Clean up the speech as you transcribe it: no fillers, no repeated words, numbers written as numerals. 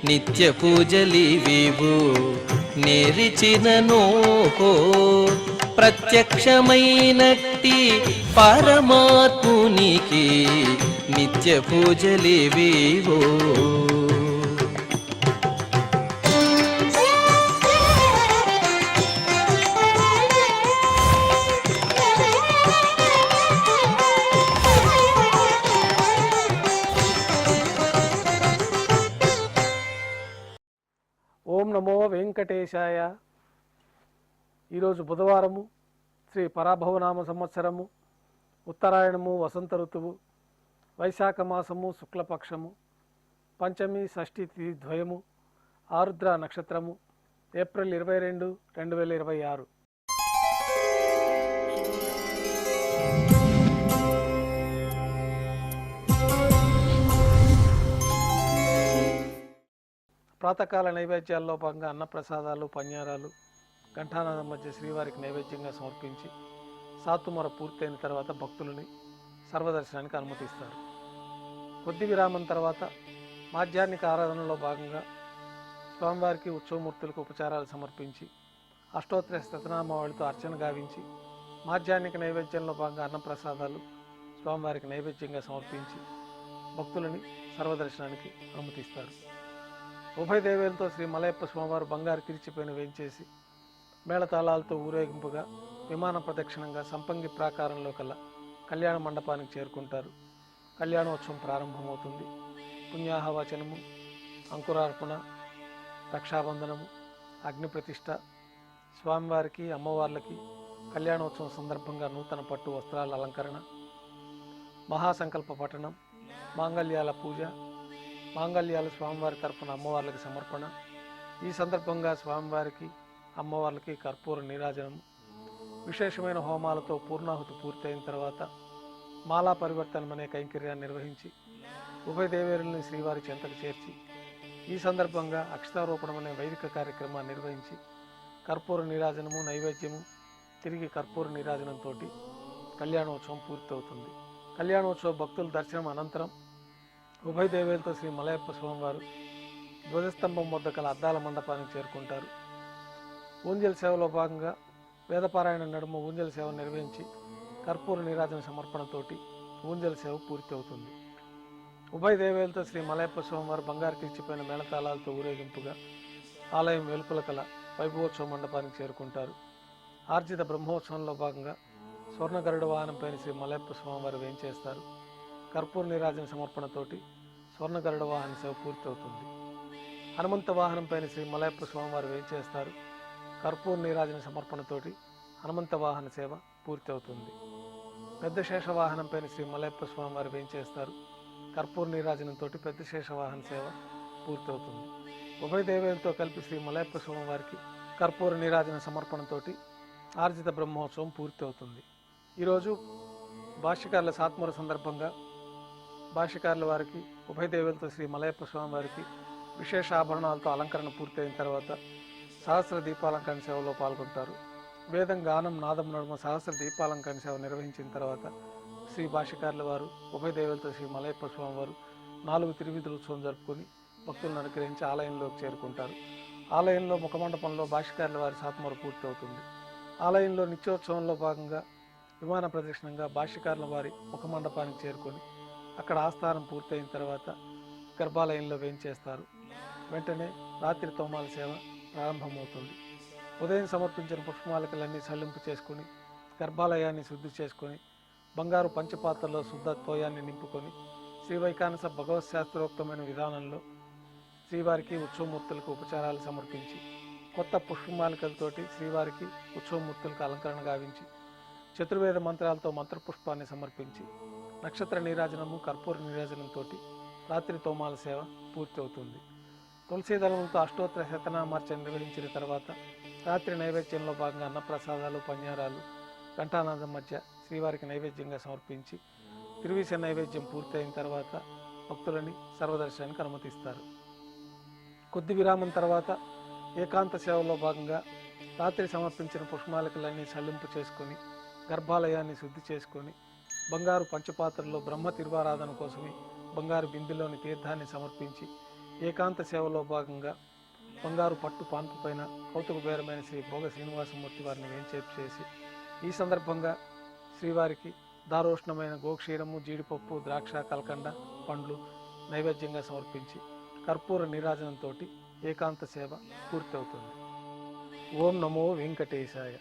నిత్య పూజలివివు నేరిచిననోహో ప్రత్యక్షమైనట్టి పరమాత్మునికి నిత్య పూజలివివో. ఓం నమో వెంకటేశాయ. ఈరోజు బుధవారము, శ్రీ పరాభవనామ సంవత్సరము, ఉత్తరాయణము, వసంత ఋతువు, వైశాఖ మాసము, శుక్లపక్షము, పంచమి, షష్ఠి తిథి ద్వయము, ఆరుద్ర నక్షత్రము, ఏప్రిల్ 22, 2026. ప్రాతకాల నైవేద్యాల్లో భాగంగా అన్నప్రసాదాలు, పన్యారాలు ఘంటానాదం మధ్య శ్రీవారికి నైవేద్యంగా సమర్పించి సాతుమొర పూర్తయిన తర్వాత భక్తులని సర్వదర్శనానికి అనుమతిస్తారు. కొద్ది విరామం తర్వాత మాధ్యాహ్నిక ఆరాధనలో భాగంగా స్వామివారికి ఉత్సవమూర్తులకు ఉపచారాలు సమర్పించి అష్టోత్తర శతనామావళితో అర్చన గావించి మాధ్యాహ్నిక నైవేద్యంలో భాగంగా అన్నప్రసాదాలు స్వామివారికి నైవేద్యంగా సమర్పించి భక్తులని సర్వదర్శనానికి అనుమతిస్తారు. ఉభయ దేవేలతో శ్రీ మలయప్ప స్వామివారు బంగారు కిరిచిపైన వేయించేసి మేళతాళాలతో ఊరేగింపుగా విమాన ప్రదక్షిణంగా సంపంగి ప్రాకారంలో కల్లా కళ్యాణ మండపానికి చేరుకుంటారు. కళ్యాణోత్సవం ప్రారంభమవుతుంది. పుణ్యాహవచనము, అంకురార్పణ, రక్షాబంధనము, అగ్నిప్రతిష్ఠ, స్వామివారికి అమ్మవార్లకి కళ్యాణోత్సవం సందర్భంగా నూతన పట్టు వస్త్రాల అలంకరణ, మహాసంకల్ప పఠనం, మాంగళ్యాల పూజ, మాంగళ్యాలు స్వామివారి తరఫున అమ్మవార్లకి సమర్పణ. ఈ సందర్భంగా స్వామివారికి అమ్మవార్లకి కర్పూర నీరాజనము, విశేషమైన హోమాలతో పూర్ణాహుతి పూర్తయిన తర్వాత మాలా పరివర్తనం అనే కైంకర్యాన్ని నిర్వహించి ఉభయ దేవేరుల్ని శ్రీవారి చెంతకు చేర్చి ఈ సందర్భంగా అక్షతారోపణం అనే వైదిక కార్యక్రమాన్ని నిర్వహించి కర్పూర నీరాజనము, నైవేద్యము, తిరిగి కర్పూర నీరాజనంతో కళ్యాణోత్సవం పూర్తవుతుంది. కళ్యాణోత్సవ భక్తుల దర్శనం అనంతరం ఉభయ దేవేలతో శ్రీ మలయప్ప స్వామివారు ధ్వజస్తంభం వద్ద కల అద్దాల మండపానికి చేరుకుంటారు. ఊంజల్ సేవలో భాగంగా వేదపారాయణ నడుమ ఊంజల్ సేవ నిర్వహించి కర్పూర నీరాజన సమర్పణతోటి ఊంజల్ సేవ పూర్తి అవుతుంది. ఉభయ దేవేలతో శ్రీ మలయప్ప స్వామివారు బంగారు కిరిచిపోయిన మేళతాళాలతో ఊరేగింపుగా ఆలయం వెలుపల కల వైభవోత్సవ మండపానికి చేరుకుంటారు. ఆర్జిత బ్రహ్మోత్సవంలో భాగంగా స్వర్ణ గరుడ వాహనంపైన శ్రీ మలయప్ప స్వామివారు వేయించేస్తారు. కర్పూర నీరాజన సమర్పణతోటి స్వర్ణ గరుడ వాహన సేవ పూర్తి అవుతుంది. హనుమంత వాహనంపైన శ్రీ మలయప్ప స్వామివారు వేయించేస్తారు. కర్పూర నీరాజన సమర్పణతోటి హనుమంత వాహన సేవ పూర్తి అవుతుంది. పెద్ద శేష వాహనంపైన శ్రీ మలయప్ప స్వామివారు వేయించేస్తారు. కర్పూర నీరాజనంతో పెద్ద శేష వాహన సేవ పూర్తి అవుతుంది. ఉభయ దేవేలతో కలిపి శ్రీ మలయప్ప స్వామివారికి కర్పూర నీరాజన సమర్పణతోటి ఆర్జిత బ్రహ్మోత్సవం పూర్తి అవుతుంది. ఈరోజు భాష్యకారుల సాత్మర సందర్భంగా భాష్యకారుల వారికి ఉభయ దేవేలతో శ్రీ మలయప్ప స్వామి వారికి విశేష ఆభరణాలతో అలంకరణ పూర్తయిన తర్వాత సహస్ర దీపాలంకరణ సేవలో పాల్గొంటారు. వేదం, గానం, నాదం నడుమ సహస్ర దీపాలంకరణ సేవ నిర్వహించిన తర్వాత శ్రీ భాష్యకారుల వారు ఉభయ దేవేలతో శ్రీ మలయప్ప స్వామి వారు 4 తిరువీధుల ఉత్సవం జరుపుకొని భక్తులను అనుగ్రహించి ఆలయంలోకి చేరుకుంటారు. ఆలయంలో ముఖమండపంలో భాష్యకారుల వారి సాత్మర పూర్తి అవుతుంది. ఆలయంలో నిత్యోత్సవంలో భాగంగా విమాన ప్రదక్షిణంగా భాష్యకారుల వారి ముఖమండపానికి చేరుకొని అక్కడ ఆస్థానం పూర్తయిన తర్వాత గర్భాలయంలో వేయించేస్తారు. వెంటనే రాత్రి తోమాల సేవ ప్రారంభమవుతుంది. ఉదయం సమర్పించిన పుష్పమాలికలన్నీ సల్లింపు చేసుకుని గర్భాలయాన్ని శుద్ధి చేసుకొని బంగారు పంచపాత్రలో శుద్ధ తోయాన్ని నింపుకొని శ్రీవైకానస భగవత్ శాస్త్రోక్తమైన విధానంలో శ్రీవారికి ఉత్సవమూర్తులకు ఉపచారాలు సమర్పించి కొత్త పుష్పమాలికలతోటి శ్రీవారికి ఉత్సవమూర్తులకు అలంకరణ గావించి చతుర్వేద మంత్రాలతో మంత్రపుష్పాన్ని సమర్పించి నక్షత్ర నీరాజనము, కర్పూర నీరాజనంతో రాత్రి తోమాల సేవ పూర్తి అవుతుంది. తులసీదళంతో అష్టోత్తర శతనామార్చన నిర్వహించిన తర్వాత రాత్రి నైవేద్యంలో భాగంగా అన్నప్రసాదాలు, పన్యారాలు ఘంటానాదం మధ్య శ్రీవారికి నైవేద్యంగా సమర్పించి తిరువీస నైవేద్యం పూర్తయిన తర్వాత భక్తులని సర్వదర్శనానికి అనుమతిస్తారు. కొద్ది విరామం తర్వాత ఏకాంత సేవలో భాగంగా రాత్రి సమర్పించిన పుష్పమాలికలన్నీ సల్లింపు చేసుకొని గర్భాలయాన్ని శుద్ధి చేసుకొని బంగారు పంచపాత్రలో బ్రహ్మ తిరువారాధన కోసమే బంగారు బిందెలోని తీర్థాన్ని సమర్పించి ఏకాంత సేవలో భాగంగా బంగారు పట్టు పాన్పు పైన కౌతుక బేరమైన శ్రీ భోగ శ్రీనివాసమూర్తి వారిని వేంచేపు చేసి ఈ సందర్భంగా శ్రీవారికి దారోష్ణమైన గోక్షీరము జీడిపప్పు ద్రాక్ష కల్కండ పండ్లు నైవేద్యంగా సమర్పించి కర్పూర నీరాజనంతో ఏకాంత సేవ పూర్తవుతుంది. ఓం నమో వెంకటేశాయ.